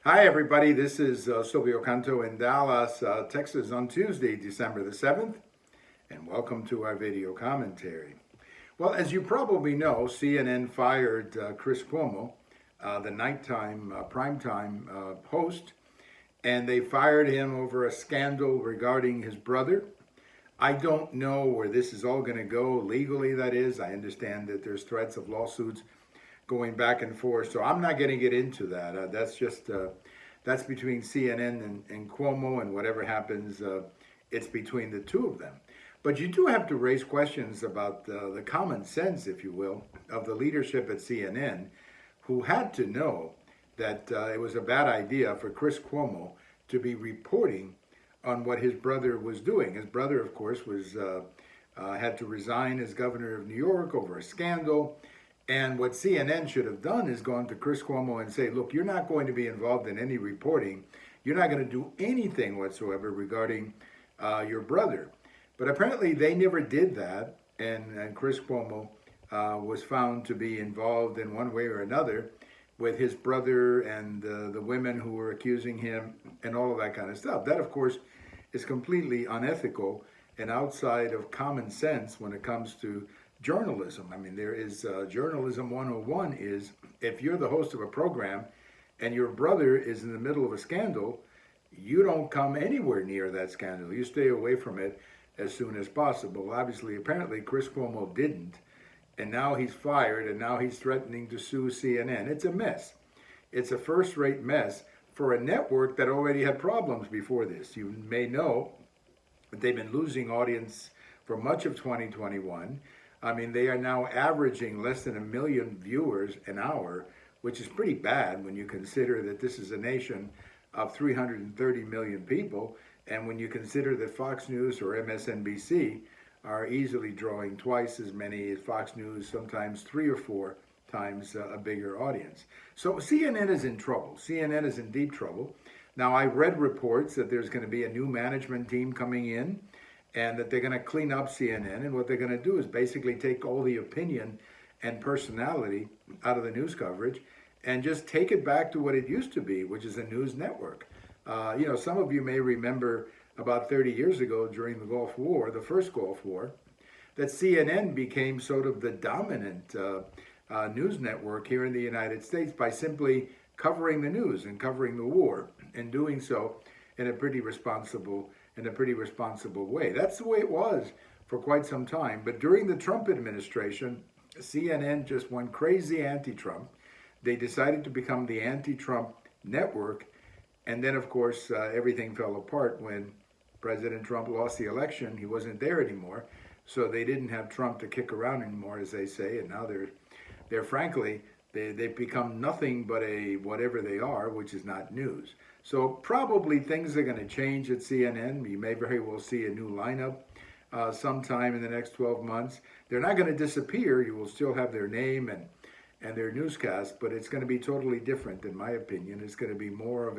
Hi, everybody. This is Silvio Canto in Dallas, Texas on Tuesday, December the 7th, and welcome to our video commentary. Well, as you probably know, CNN fired Chris Cuomo, the nighttime, primetime host, and they fired him over a scandal regarding his brother. I don't know where this is all going to go legally, that is. I understand that there's threats of lawsuits going back and forth. So I'm not going to get into that. That's between CNN and Cuomo, and whatever happens, it's between the two of them. But you do have to raise questions about the common sense, if you will, of the leadership at CNN, who had to know that it was a bad idea for Chris Cuomo to be reporting on what his brother was doing. His brother, of course, was had to resign as governor of New York over a scandal. And what CNN should have done is gone to Chris Cuomo and say, look, you're not going to be involved in any reporting. You're not going to do anything whatsoever regarding your brother. But apparently they never did that. And Chris Cuomo was found to be involved in one way or another with his brother and the women who were accusing him and all of that kind of stuff. That, of course, is completely unethical and outside of common sense when it comes to journalism. I mean, there is journalism 101 is if you're the host of a program and your brother is in the middle of a scandal, you don't come anywhere near that scandal. You stay away from it as soon as possible. Obviously, apparently, Chris Cuomo didn't, and now he's fired, and now he's threatening to sue CNN. It's a mess. It's a first-rate mess for a network that already had problems before this. You may know that they've been losing audience for much of 2021. I mean, they are now averaging less than 1 million viewers an hour, which is pretty bad when you consider that this is a nation of 330 million people, and when you consider that Fox News or MSNBC are easily drawing twice as many as Fox News, sometimes 3 or 4 times a bigger audience. So CNN is in trouble. CNN is in deep trouble. Now, I read reports that there's going to be a new management team coming in, and that they're going to clean up CNN, and what they're going to do is basically take all the opinion and personality out of the news coverage and just take it back to what it used to be, which is a news network. Some of you may remember about 30 years ago during the Gulf War, the first Gulf War, that CNN became sort of the dominant news network here in the United States by simply covering the news and covering the war, and doing so in a pretty responsible way. That's the way it was for quite some time. But during the Trump administration, CNN just went crazy anti-Trump. They decided to become the anti-Trump network. And then, of course, everything fell apart when President Trump lost the election. He wasn't there anymore. So they didn't have Trump to kick around anymore, as they say. And now they're frankly, they've become nothing but a whatever they are, which is not news. So probably things are going to change at CNN. You may very well see a new lineup sometime in the next 12 months. They're not going to disappear. You will still have their name and their newscast, but it's going to be totally different, in my opinion. It's going to be more of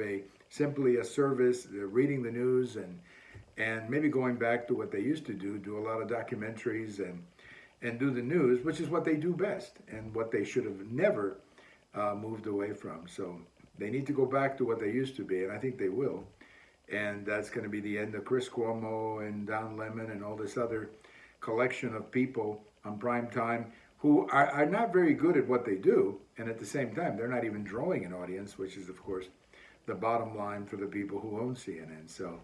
simply a service, reading the news and maybe going back to what they used to do a lot of documentaries and do the news, which is what they do best and what they should have never moved away from. So they need to go back to what they used to be, and I think they will. And that's going to be the end of Chris Cuomo and Don Lemon and all this other collection of people on prime time who are not very good at what they do, and at the same time, they're not even drawing an audience, which is, of course, the bottom line for the people who own CNN. So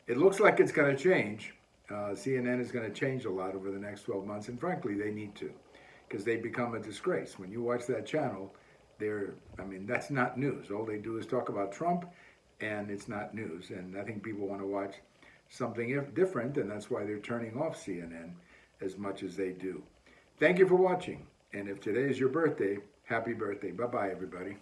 it looks like it's going to change. CNN is going to change a lot over the next 12 months, and frankly, they need to, because they become a disgrace. When you watch that channel, that's not news. All they do is talk about Trump, and it's not news. And I think people want to watch something different, and that's why they're turning off CNN as much as they do. Thank you for watching, and if today is your birthday, happy birthday. Bye-bye, everybody.